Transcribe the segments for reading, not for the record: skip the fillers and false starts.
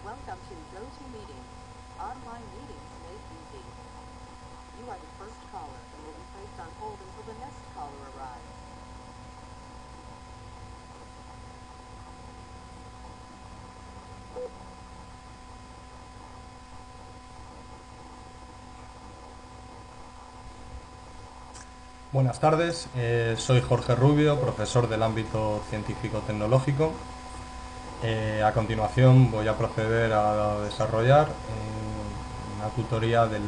Welcome to GoToMeeting. Online meetings made easy. You are the first caller and will be placed on hold until the next caller arrives. Buenas tardes, soy Jorge Rubio, profesor del ámbito científico-tecnológico. A continuación voy a proceder a desarrollar una tutoría de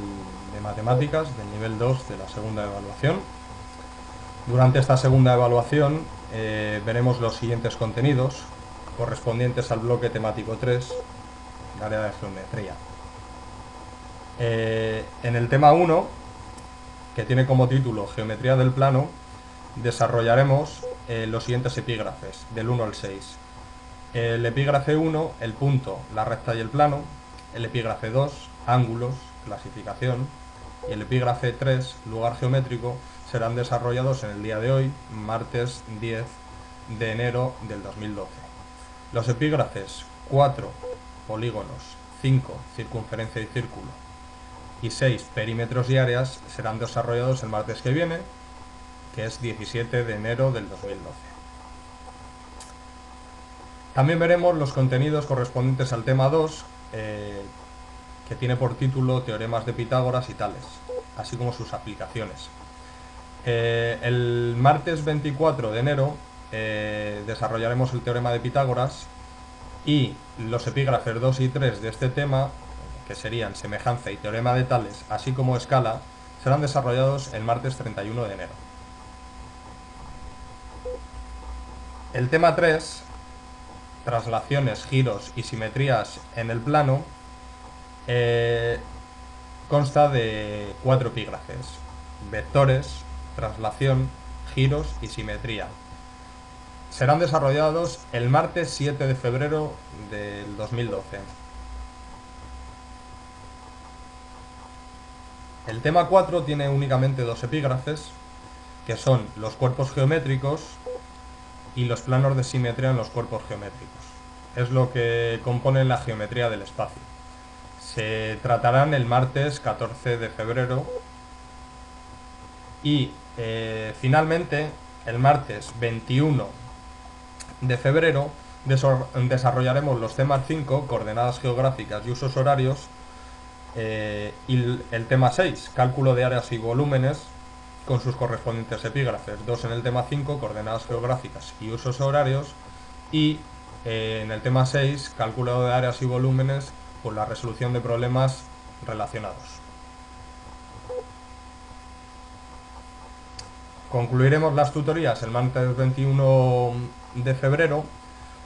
matemáticas del nivel 2 de la segunda evaluación. Durante esta segunda evaluación veremos los siguientes contenidos correspondientes al bloque temático 3, el área de geometría. En el tema 1, que tiene como título Geometría del plano, desarrollaremos los siguientes epígrafes, del 1 al 6. El epígrafe 1, el punto, la recta y el plano. El epígrafe 2, ángulos, clasificación. Y el epígrafe 3, lugar geométrico, serán desarrollados en el día de hoy, martes 10 de enero del 2012. Los epígrafes 4, polígonos, 5, circunferencia y círculo, y 6, perímetros y áreas, serán desarrollados el martes que viene, que es 17 de enero del 2012. También veremos los contenidos correspondientes al tema 2, que tiene por título Teoremas de Pitágoras y tales, así como sus aplicaciones. El martes 24 de enero desarrollaremos el teorema de Pitágoras, y los epígrafes 2 y 3 de este tema, que serían semejanza y teorema de tales, así como escala, serán desarrollados el martes 31 de enero. El tema 3, traslaciones, giros y simetrías en el plano, consta de 4 epígrafes: vectores, traslación, giros y simetría. Serán desarrollados el martes 7 de febrero del 2012. El tema 4 tiene únicamente 2 epígrafes, que son los cuerpos geométricos y los planos de simetría en los cuerpos geométricos. Es lo que compone la geometría del espacio. Se tratarán el martes 14 de febrero y finalmente el martes 21 de febrero desarrollaremos los temas 5, coordenadas geográficas y usos horarios, y el tema 6, cálculo de áreas y volúmenes, con sus correspondientes epígrafes, 2 en el tema 5, coordenadas geográficas y usos horarios, y en el tema 6, cálculo de áreas y volúmenes, con la resolución de problemas relacionados. Concluiremos las tutorías el martes 21 de febrero,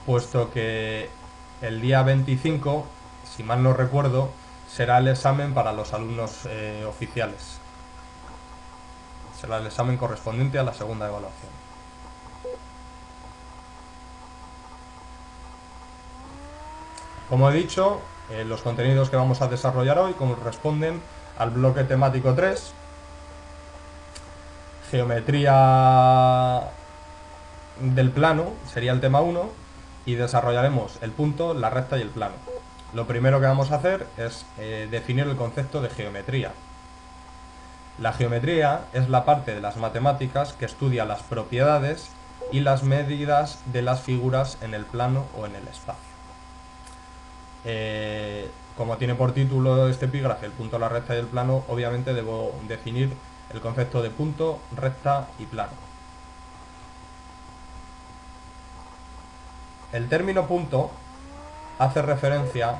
puesto que el día 25, si mal no recuerdo, será el examen para los alumnos oficiales. Será el examen correspondiente a la segunda evaluación. Como he dicho, los contenidos que vamos a desarrollar hoy corresponden al bloque temático 3, geometría del plano, sería el tema 1, y desarrollaremos el punto, la recta y el plano. Lo primero que vamos a hacer es definir el concepto de geometría. La geometría es la parte de las matemáticas que estudia las propiedades y las medidas de las figuras en el plano o en el espacio. Como tiene por título este epígrafe el punto, la recta y el plano, obviamente debo definir el concepto de punto, recta y plano. El término punto hace referencia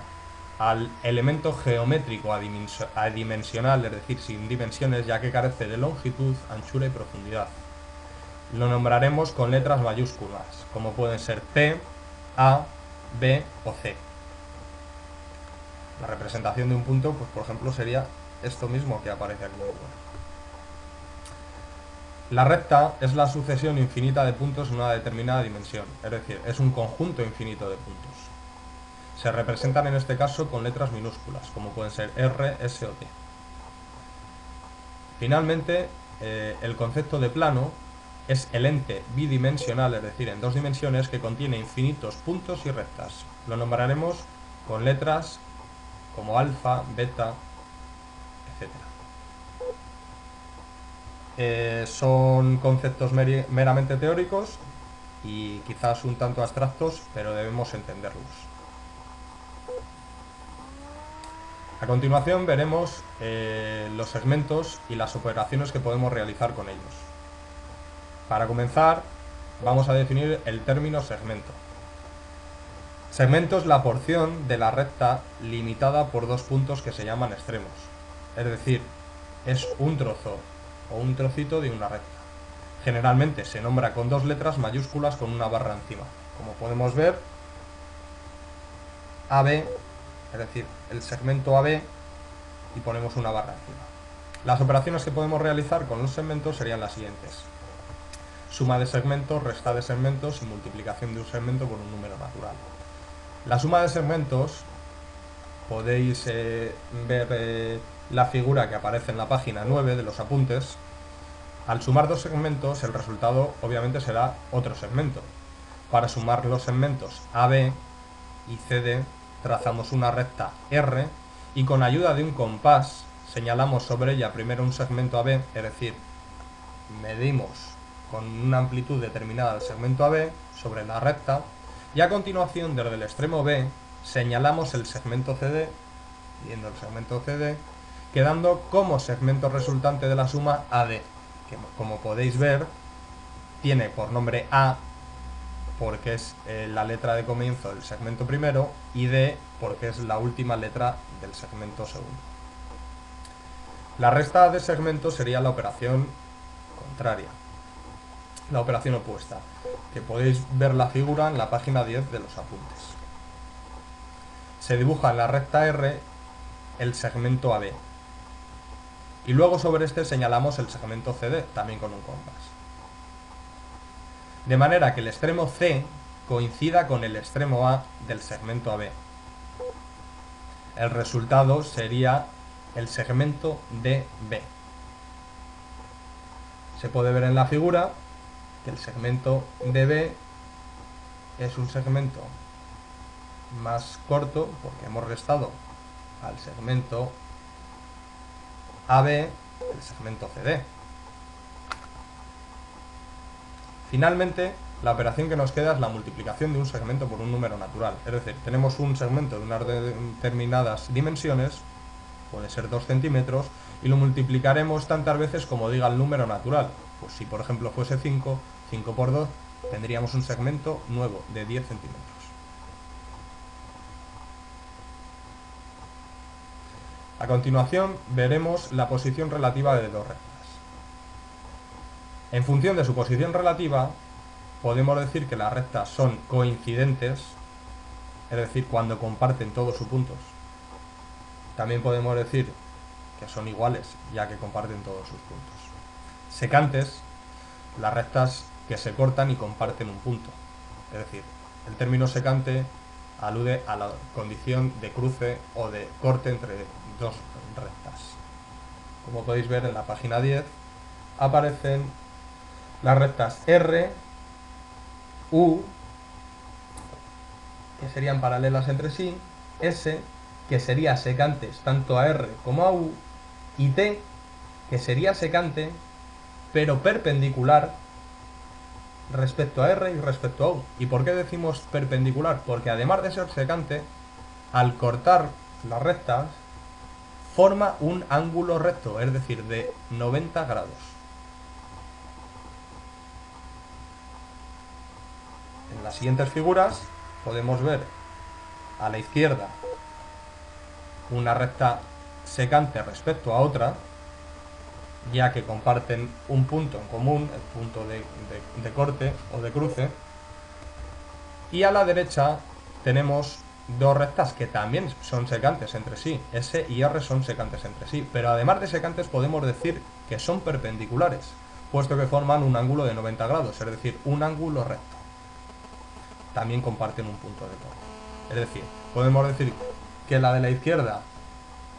al elemento geométrico adimensional, es decir, sin dimensiones, ya que carece de longitud, anchura y profundidad. Lo nombraremos con letras mayúsculas, como pueden ser P, A, B o C. La representación de un punto, pues por ejemplo, sería esto mismo que aparece aquí. La recta es la sucesión infinita de puntos en una determinada dimensión, es decir, es un conjunto infinito de puntos. Se representan en este caso con letras minúsculas, como pueden ser R, S o T. Finalmente, el concepto de plano es el ente bidimensional, es decir, en 2 dimensiones, que contiene infinitos puntos y rectas. Lo nombraremos con letras como alfa, beta, etc. Son conceptos meramente teóricos y quizás un tanto abstractos, pero debemos entenderlos. A continuación veremos los segmentos y las operaciones que podemos realizar con ellos. Para comenzar, vamos a definir el término segmento. Segmento es la porción de la recta limitada por dos puntos que se llaman extremos, es decir, es un trozo o un trocito de una recta. Generalmente se nombra con dos letras mayúsculas con una barra encima. Como podemos ver, AB, es decir, el segmento AB, y ponemos una barra encima. Las operaciones que podemos realizar con los segmentos serían las siguientes: suma de segmentos, resta de segmentos y multiplicación de un segmento por un número natural. La suma de segmentos, podéis ver la figura que aparece en la página 9 de los apuntes. Al sumar dos segmentos, el resultado obviamente será otro segmento. Para sumar los segmentos AB y CD, trazamos una recta R y con ayuda de un compás señalamos sobre ella primero un segmento AB, es decir, medimos con una amplitud determinada el segmento AB sobre la recta, y a continuación desde el extremo B señalamos el segmento CD, viendo el segmento CD, quedando como segmento resultante de la suma AD, que como podéis ver tiene por nombre A porque es la letra de comienzo del segmento primero y D porque es la última letra del segmento segundo. La resta de segmentos sería la operación contraria, la operación opuesta, que podéis ver la figura en la página 10 de los apuntes. Se dibuja en la recta R el segmento AB y luego sobre este señalamos el segmento CD, también con un compás, de manera que el extremo C coincida con el extremo A del segmento AB. El resultado sería el segmento DB. Se puede ver en la figura que el segmento DB es un segmento más corto porque hemos restado al segmento AB el segmento CD. Finalmente, la operación que nos queda es la multiplicación de un segmento por un número natural. Es decir, tenemos un segmento de unas determinadas dimensiones, puede ser 2 centímetros, y lo multiplicaremos tantas veces como diga el número natural. Pues si por ejemplo fuese 5, 5 por 2, tendríamos un segmento nuevo de 10 centímetros. A continuación veremos la posición relativa de dos rectas. En función de su posición relativa, podemos decir que las rectas son coincidentes, es decir, cuando comparten todos sus puntos. También podemos decir que son iguales, ya que comparten todos sus puntos. Secantes, las rectas que se cortan y comparten un punto. Es decir, el término secante alude a la condición de cruce o de corte entre dos rectas. Como podéis ver en la página 10, aparecen las rectas R, U, que serían paralelas entre sí, S, que sería secantes tanto a R como a U, y T, que sería secante pero perpendicular respecto a R y respecto a U. ¿Y por qué decimos perpendicular? Porque además de ser secante, al cortar las rectas, forma un ángulo recto, es decir, de 90 grados. En las siguientes figuras podemos ver a la izquierda una recta secante respecto a otra, ya que comparten un punto en común, el punto de corte o de cruce, y a la derecha tenemos dos rectas que también son secantes entre sí. S y R son secantes entre sí, pero además de secantes podemos decir que son perpendiculares, puesto que forman un ángulo de 90 grados, es decir, un ángulo recto. También comparten un punto de corte. Es decir, podemos decir que la de la izquierda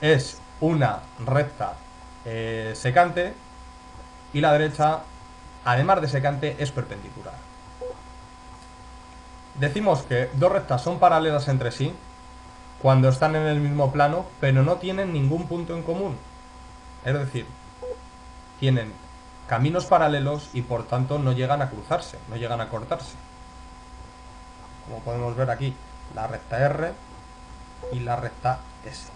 es una recta secante y la derecha, además de secante, es perpendicular. Decimos que dos rectas son paralelas entre sí cuando están en el mismo plano, pero no tienen ningún punto en común. Es decir, tienen caminos paralelos y por tanto no llegan a cruzarse, no llegan a cortarse. Como podemos ver aquí, la recta R y la recta S.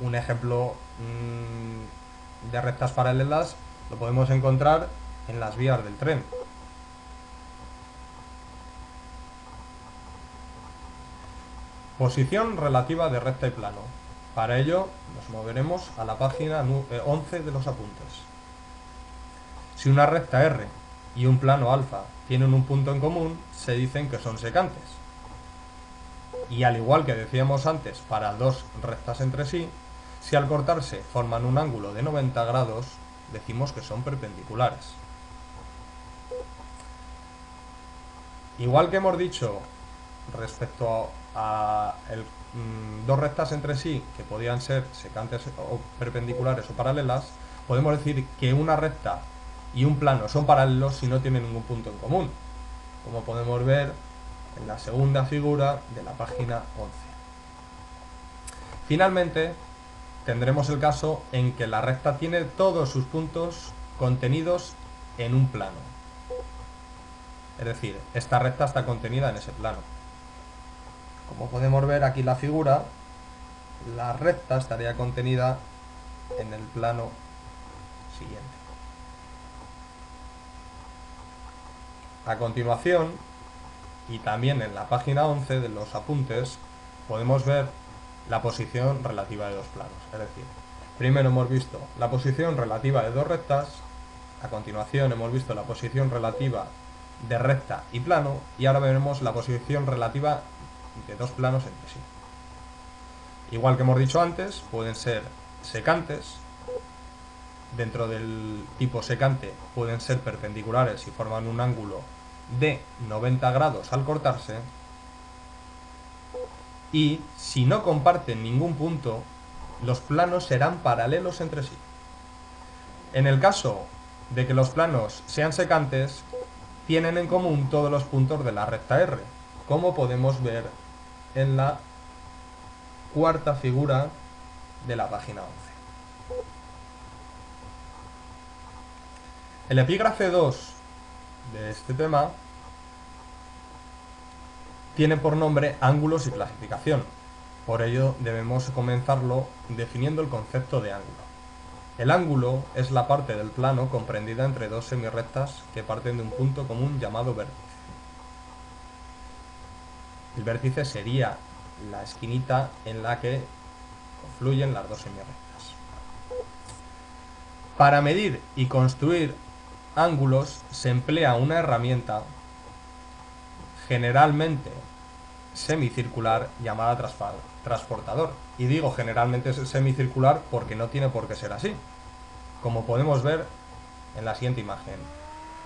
Un ejemplo de rectas paralelas lo podemos encontrar en las vías del tren. Posición relativa de recta y plano. Para ello nos moveremos a la página 11 de los apuntes. Si una recta R y un plano alfa tienen un punto en común, se dicen que son secantes. Y al igual que decíamos antes para dos rectas entre sí, si al cortarse forman un ángulo de 90 grados, decimos que son perpendiculares. Igual que hemos dicho respecto a dos rectas entre sí que podían ser secantes o perpendiculares o paralelas, podemos decir que una recta y un plano son paralelos si no tienen ningún punto en común, como podemos ver en la segunda figura de la página 11. Finalmente, tendremos el caso en que la recta tiene todos sus puntos contenidos en un plano. Es decir, esta recta está contenida en ese plano. Como podemos ver aquí en la figura, la recta estaría contenida en el plano siguiente. A continuación, y también en la página 11 de los apuntes, podemos ver la posición relativa de dos planos. Es decir, primero hemos visto la posición relativa de dos rectas, a continuación hemos visto la posición relativa de recta y plano, y ahora veremos la posición relativa de dos planos entre sí. Igual que hemos dicho antes, pueden ser secantes. Dentro del tipo secante pueden ser perpendiculares y forman un ángulo de 90 grados al cortarse. Y si no comparten ningún punto, los planos serán paralelos entre sí. En el caso de que los planos sean secantes, tienen en común todos los puntos de la recta R, como podemos ver en la cuarta figura de la página 11. El epígrafe 2 de este tema tiene por nombre ángulos y clasificación. Por ello debemos comenzarlo definiendo el concepto de ángulo. El ángulo es la parte del plano comprendida entre dos semirrectas que parten de un punto común llamado vértice. El vértice sería la esquinita en la que confluyen las dos semirrectas. Para medir y construir ángulos se emplea una herramienta generalmente semicircular llamada transportador. Y digo generalmente semicircular porque no tiene por qué ser así, como podemos ver en la siguiente imagen.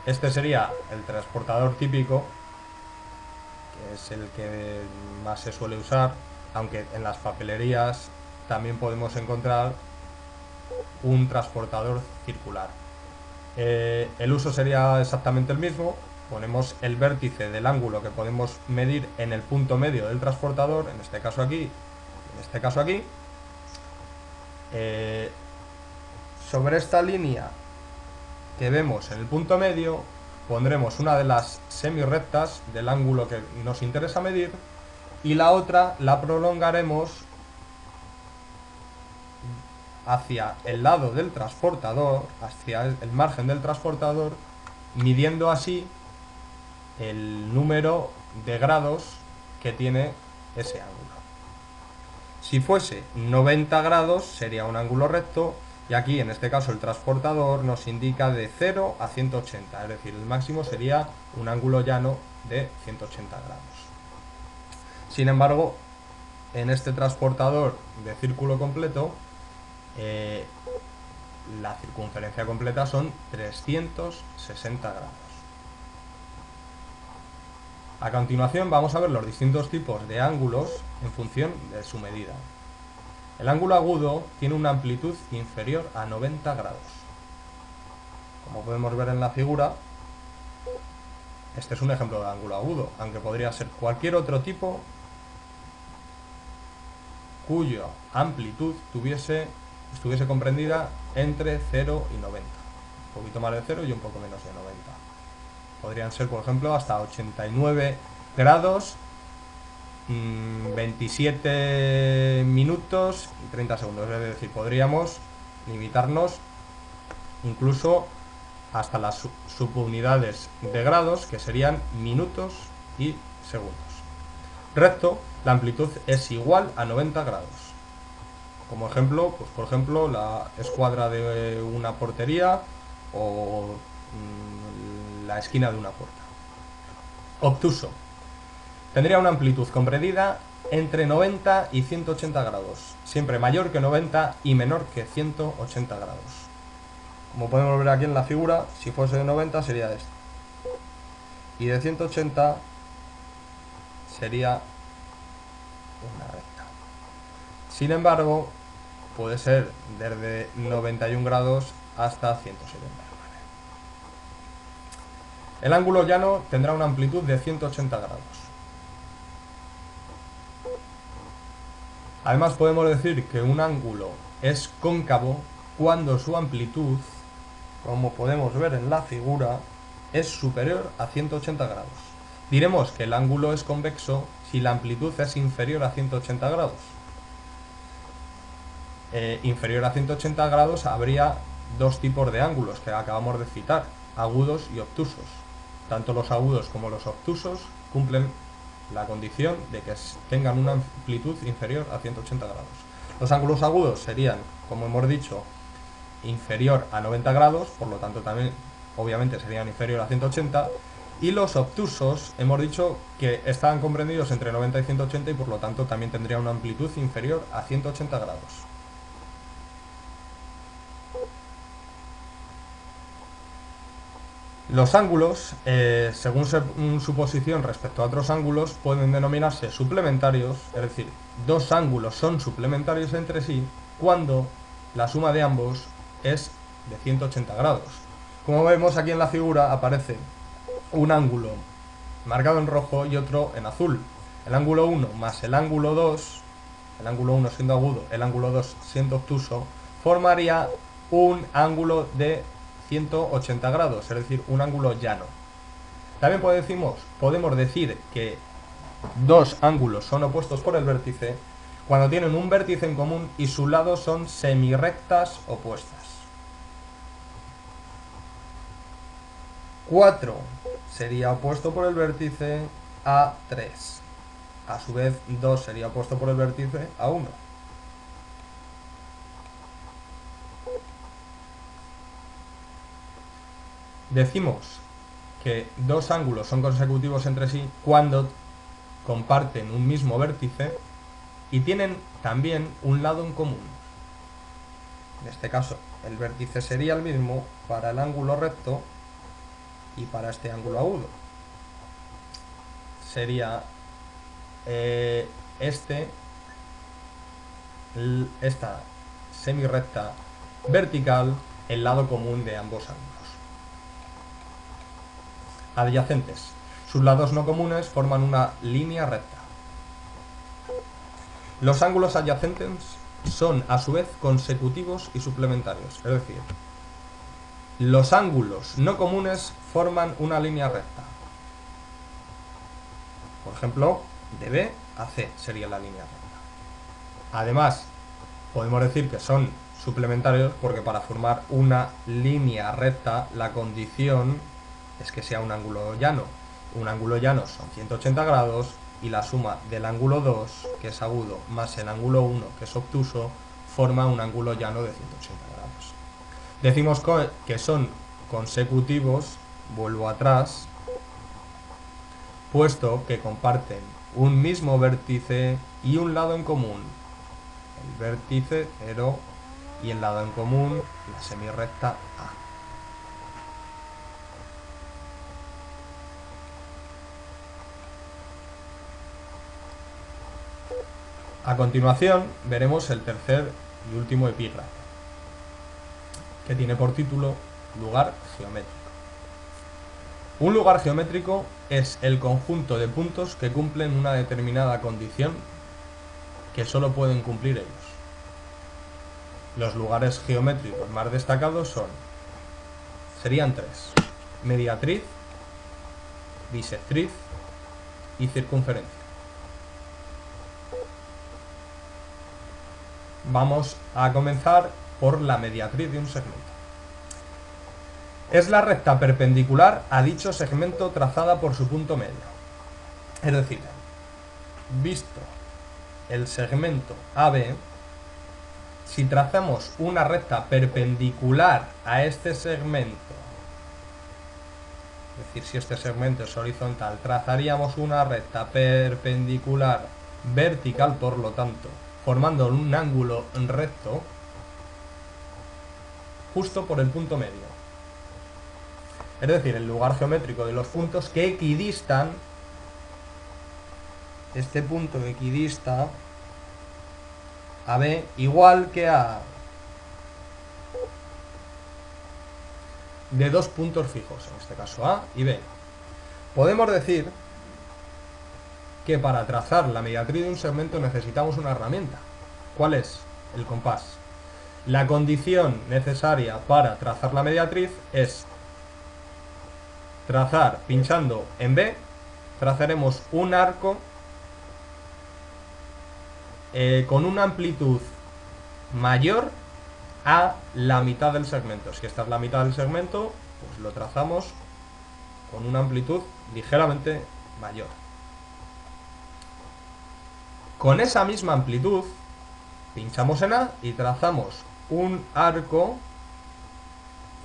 Este sería el transportador típico, que es el que más se suele usar, aunque en las papelerías también podemos encontrar un transportador circular. El uso sería exactamente el mismo. Ponemos el vértice del ángulo que podemos medir en el punto medio del transportador, en este caso aquí, en este caso aquí. Sobre esta línea que vemos en el punto medio pondremos una de las semirrectas del ángulo que nos interesa medir y la otra la prolongaremos hacia el lado del transportador, hacia el margen del transportador, midiendo así el número de grados que tiene ese ángulo. Si fuese 90 grados sería un ángulo recto, y aquí en este caso el transportador nos indica de 0 a 180, es decir, el máximo sería un ángulo llano de 180 grados. Sin embargo, en este transportador de círculo completo, la circunferencia completa son 360 grados. A continuación vamos a ver los distintos tipos de ángulos en función de su medida. El ángulo agudo tiene una amplitud inferior a 90 grados. Como podemos ver en la figura, este es un ejemplo de ángulo agudo, aunque podría ser cualquier otro tipo cuya amplitud estuviese comprendida entre 0 y 90. Un poquito más de 0 y un poco menos de 90. Podrían ser, por ejemplo, hasta 89 grados, 27 minutos y 30 segundos. Es decir, podríamos limitarnos incluso hasta las subunidades de grados, que serían minutos y segundos. Recto, la amplitud es igual a 90 grados. Como ejemplo, pues por ejemplo, la escuadra de una portería o la esquina de una puerta. Obtuso. Tendría una amplitud comprendida entre 90 y 180 grados, siempre mayor que 90 y menor que 180 grados. Como podemos ver aquí en la figura, si fuese de 90 sería este. Y de 180 sería una recta. Sin embargo, puede ser desde 91 grados hasta 179. El ángulo llano tendrá una amplitud de 180 grados. Además, podemos decir que un ángulo es cóncavo cuando su amplitud, como podemos ver en la figura, es superior a 180 grados. Diremos que el ángulo es convexo si la amplitud es inferior a 180 grados. Inferior a 180 grados habría dos tipos de ángulos que acabamos de citar, agudos y obtusos. Tanto los agudos como los obtusos cumplen la condición de que tengan una amplitud inferior a 180 grados. Los ángulos agudos serían, como hemos dicho, inferior a 90 grados, por lo tanto también obviamente serían inferior a 180, y los obtusos hemos dicho que estaban comprendidos entre 90 y 180 y por lo tanto también tendrían una amplitud inferior a 180 grados. Los ángulos, según su posición respecto a otros ángulos, pueden denominarse suplementarios, es decir, dos ángulos son suplementarios entre sí cuando la suma de ambos es de 180 grados. Como vemos aquí en la figura aparece un ángulo marcado en rojo y otro en azul. El ángulo 1 más el ángulo 2, el ángulo 1 siendo agudo, el ángulo 2 siendo obtuso, formaría un ángulo de 180 grados, es decir, un ángulo llano. También podemos decir que dos ángulos son opuestos por el vértice cuando tienen un vértice en común y sus lados son semirrectas opuestas. 4 sería opuesto por el vértice a 3. A su vez, 2 sería opuesto por el vértice a 1. Decimos que dos ángulos son consecutivos entre sí cuando comparten un mismo vértice y tienen también un lado en común. En este caso, el vértice sería el mismo para el ángulo recto y para este ángulo agudo. Sería esta semirrecta vertical el lado común de ambos ángulos. Adyacentes. Sus lados no comunes forman una línea recta. Los ángulos adyacentes son a su vez consecutivos y suplementarios, es decir, los ángulos no comunes forman una línea recta. Por ejemplo, de B a C sería la línea recta. Además, podemos decir que son suplementarios porque para formar una línea recta la condición es que sea un ángulo llano. Un ángulo llano son 180 grados y la suma del ángulo 2, que es agudo, más el ángulo 1, que es obtuso, forma un ángulo llano de 180 grados. Decimos que son consecutivos, vuelvo atrás, puesto que comparten un mismo vértice y un lado en común. El vértice 0 y el lado en común, la semirrecta A. A continuación veremos el tercer y último epígrafe, que tiene por título lugar geométrico. Un lugar geométrico es el conjunto de puntos que cumplen una determinada condición que solo pueden cumplir ellos. Los lugares geométricos más destacados serían tres: mediatriz, bisectriz y circunferencia. Vamos a comenzar por la mediatriz de un segmento. Es la recta perpendicular a dicho segmento trazada por su punto medio. Es decir, visto el segmento AB, si trazamos una recta perpendicular a este segmento, es decir, si este segmento es horizontal, trazaríamos una recta perpendicular vertical, por lo tanto, formando un ángulo recto justo por el punto medio. Es decir, el lugar geométrico de los puntos que equidistan, este punto equidista a B igual que a A, de dos puntos fijos, en este caso A y B. Podemos decir que para trazar la mediatriz de un segmento necesitamos una herramienta. ¿Cuál es? El compás. La condición necesaria para trazar la mediatriz es trazar, pinchando en B, trazaremos un arco con una amplitud mayor a la mitad del segmento. Si esta es la mitad del segmento, pues lo trazamos con una amplitud ligeramente mayor. Con esa misma amplitud, pinchamos en A y trazamos un arco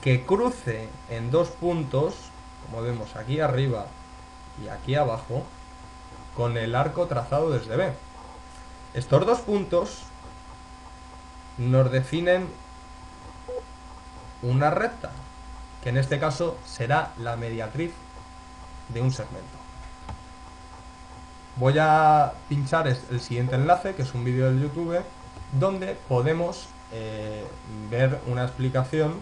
que cruce en dos puntos, como vemos aquí arriba y aquí abajo, con el arco trazado desde B. Estos dos puntos nos definen una recta, que en este caso será la mediatriz de un segmento. Voy a pinchar el siguiente enlace, que es un vídeo del YouTube, donde podemos ver una explicación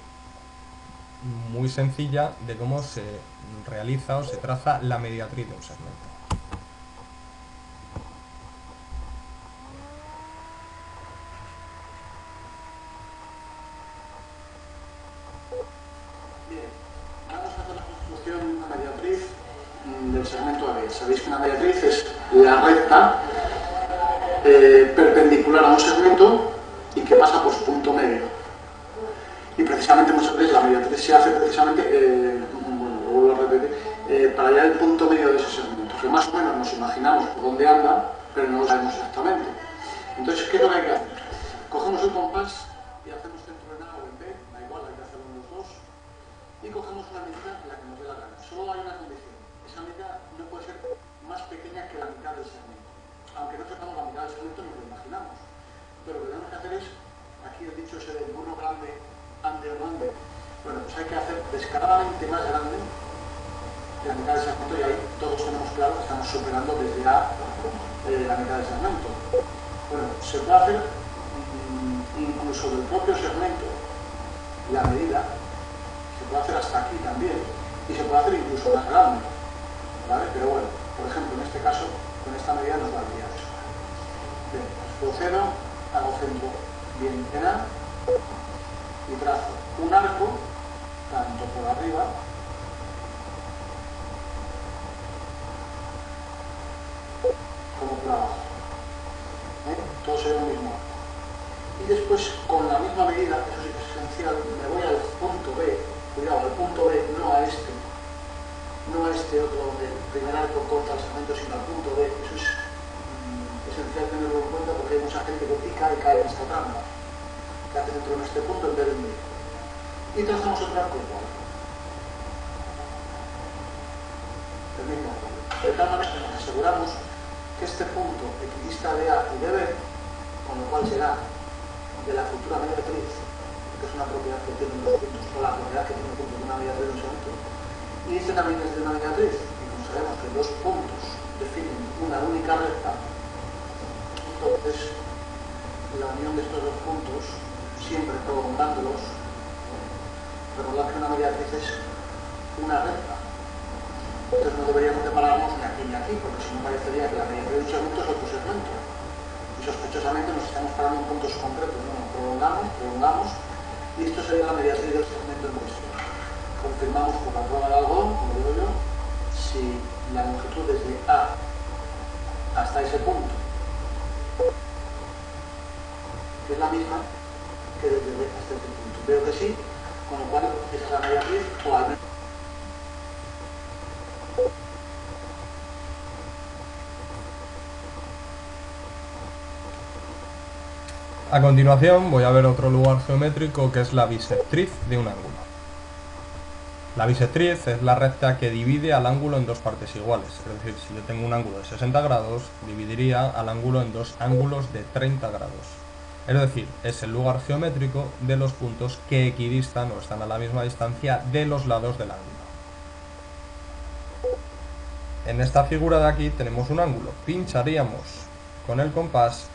muy sencilla de cómo se realiza o se traza la mediatriz de un segmento. Bien, vamos a hacer la construcción de una mediatriz del segmento AB. Sabéis que una mediatriz es la recta perpendicular a un segmento y que pasa por su punto medio. Y precisamente muchas veces la mediatriz se hace precisamente, vuelvo a repetir, para hallar el punto medio de ese segmento, que más o menos nos imaginamos por dónde anda, pero no lo sabemos exactamente. Entonces, ¿qué es lo que hay que hacer? Cogemos el compás y hacemos centro en A o en B, da igual, hay que hacerlo en los dos, y cogemos una medida en la que nos dé la gana. Solo hay una condición: esa medida no puede ser más pequeña que la mitad del segmento. Aunque no sepamos la mitad del segmento, nos lo imaginamos. Pero lo que tenemos que hacer es, aquí el dicho ese del burro grande, ande o no ande. Bueno, pues hay que hacer descaradamente más grande la mitad del segmento, y ahí todos tenemos claro que estamos superando desde A la mitad del segmento. Bueno, se puede hacer incluso del propio segmento la medida, se puede hacer hasta aquí también, y se puede hacer incluso más grande, ¿vale? Pero bueno, por ejemplo, en este caso, con esta medida nos valdría eso. Bien, pues procedo, hago centro bien en A y trazo un arco, tanto por arriba como por abajo. Todo sería lo mismo. Y después, con la misma medida, eso sí que es esencial, me voy al punto B, cuidado, al punto B, no a este otro donde el primer arco corta el segmento, sino al punto B. Eso es esencial tenerlo en cuenta, porque hay mucha gente que pica y cae en esta trampa, que hace dentro de este punto en vez de medio. Y trazamos otro arco igual. El mismo. De tal manera que nos aseguramos que este punto equidista de A y de B, con lo cual será de la futura mediatriz, que es una propiedad que tienen los puntos, o la propiedad que tiene un punto de una mediatriz de un segmento, y este también es de una mediatriz, y como sabemos que dos puntos definen una única recta, entonces la unión de estos dos puntos, siempre prolongándolos, recordad que una mediatriz es una recta. Entonces no deberíamos separarnos ni aquí ni aquí, porque si no parecería que la mediatriz de un segmento es otro segmento. Y y sospechosamente nos estamos parando en puntos concretos, ¿no? Prolongamos, y esto sería la mediatriz del segmento en cuestión. Confirmamos por la prueba de algodón, como digo yo, si la longitud desde A hasta ese punto es la misma que desde B hasta ese punto. Veo que sí, con lo cual esa es la mediatriz, o al menos. A continuación voy a ver otro lugar geométrico que es la bisectriz de un ángulo. La bisectriz es la recta que divide al ángulo en dos partes iguales, es decir, si yo tengo un ángulo de 60 grados, dividiría al ángulo en dos ángulos de 30 grados. Es decir, es el lugar geométrico de los puntos que equidistan o están a la misma distancia de los lados del ángulo. En esta figura de aquí tenemos un ángulo, pincharíamos con el compás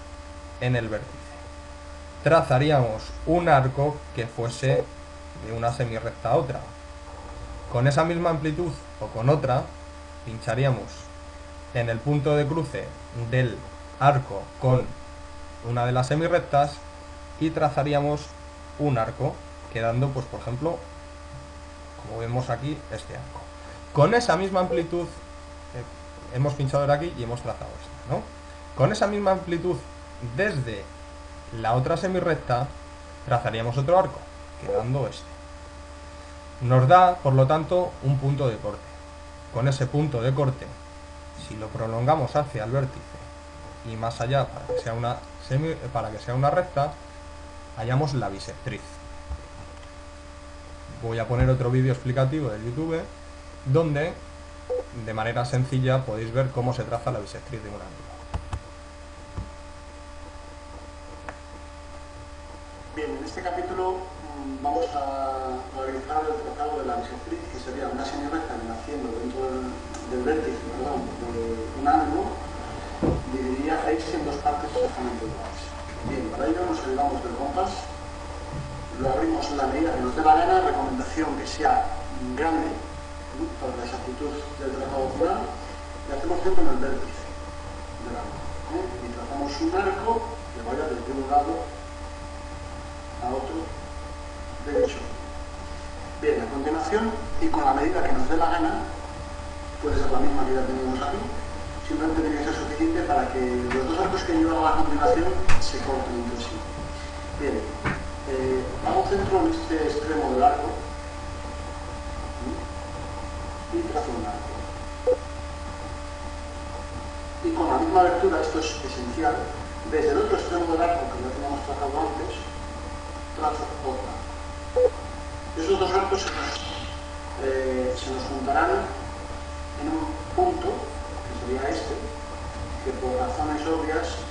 en el vértice. Trazaríamos un arco que fuese de una semirrecta a otra. Con esa misma amplitud o con otra, pincharíamos en el punto de cruce del arco con una de las semirrectas y trazaríamos un arco, quedando, pues por ejemplo, como vemos aquí, este arco. Con esa misma amplitud, hemos pinchado de aquí y hemos trazado esto, ¿no? Con esa misma amplitud desde la otra semirrecta, trazaríamos otro arco, quedando este. Nos da, por lo tanto, un punto de corte. Con ese punto de corte, si lo prolongamos hacia el vértice y más allá para que sea una recta, hallamos la bisectriz. Voy a poner otro vídeo explicativo de YouTube donde, de manera sencilla, podéis ver cómo se traza la bisectriz de un ángulo. Bien, en este capítulo vamos a realizar el trazado de la bisectriz, que sería una semirrecta que naciendo dentro del vértice, de un ángulo, dividiría X en dos partes exactamente iguales. Bien, para ello nos ayudamos del compás, lo abrimos en la medida que nos dé la gana, recomendación que sea grande, para la exactitud del trazado final, y hacemos centro en el vértice del ángulo. Y trazamos un arco que vaya desde un lado a otro derecho. Bien, a continuación, y con la medida que nos dé la gana, puede ser la misma que ya tenemos aquí, simplemente tiene que ser suficiente para que los dos arcos que yo haga a continuación se corten entre sí. Bien, hago centro en este extremo del arco y trazo un arco. Y con la misma abertura, esto es esencial, desde el otro extremo del arco que ya teníamos trazado antes, trazo otra. Esos dos arcos se nos juntarán en un punto, que sería este, que por razones obvias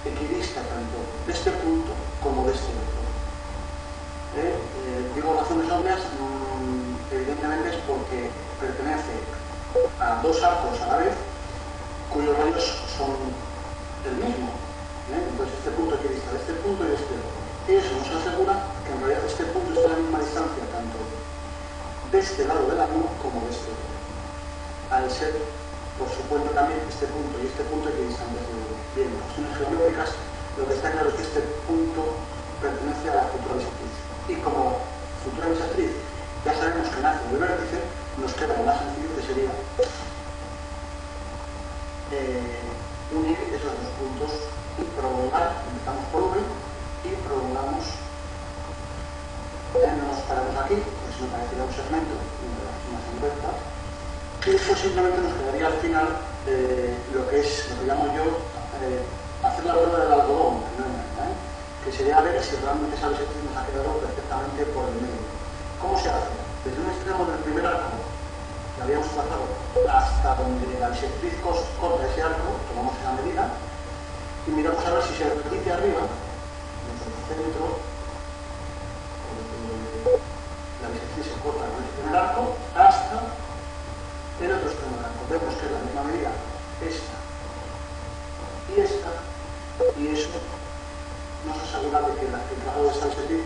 equidista tanto de este punto como de este otro. Digo razones obvias, evidentemente es porque pertenece a dos arcos a la vez, cuyos rayos son el mismo. Entonces este punto equidista de este punto y de este otro. Y eso nos asegura que en realidad este punto está a la misma distancia tanto de este lado del ángulo como de este otro. Al ser, por supuesto, también este punto y este punto equidistantes de uno. Bien, en cuestiones geométricas, lo que está claro es que este punto pertenece a la futura bisectriz. Y como futura bisectriz ya sabemos que nace del vértice, nos queda lo más sencillo que sería unir esos dos puntos y prolongar, empezamos por V y prolongamos, no nos paramos aquí, pues me parecería un segmento de una semirrecta, y después simplemente nos quedaría al final lo que llamo yo hacer la prueba del algodón, que sería ver si realmente esa bisectriz nos ha quedado perfectamente por el medio. ¿Cómo se hace? Desde un extremo del primer arco que habíamos trazado hasta donde la bisectriz corta ese arco, tomamos esa medida y miramos a ver si se repite arriba, en el centro, la bisectriz se corta con el primer arco hasta el otro extremo del arco. Vemos que es la misma medida, esta y eso nos asegura de que el trazado de esta bisectriz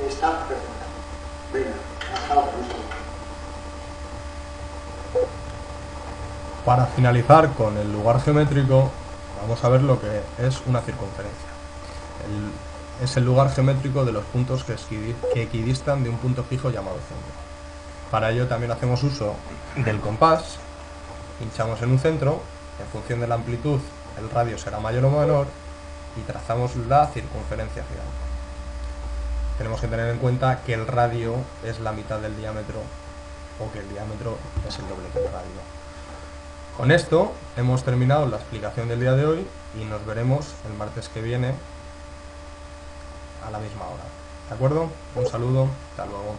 está perfecta. Venga, acabo con esto. Para finalizar con el lugar geométrico, Vamos a ver lo que es una circunferencia. Es el lugar geométrico de los puntos que equidistan de un punto fijo llamado centro. Para ello también hacemos uso del compás, pinchamos en un centro, en función de la amplitud el radio será mayor o menor y trazamos la circunferencia gigante. Tenemos que tener en cuenta que el radio es la mitad del diámetro o que el diámetro es el doble que el radio. Con esto hemos terminado la explicación del día de hoy y nos veremos el martes que viene a la misma hora. ¿De acuerdo? Un saludo, hasta luego.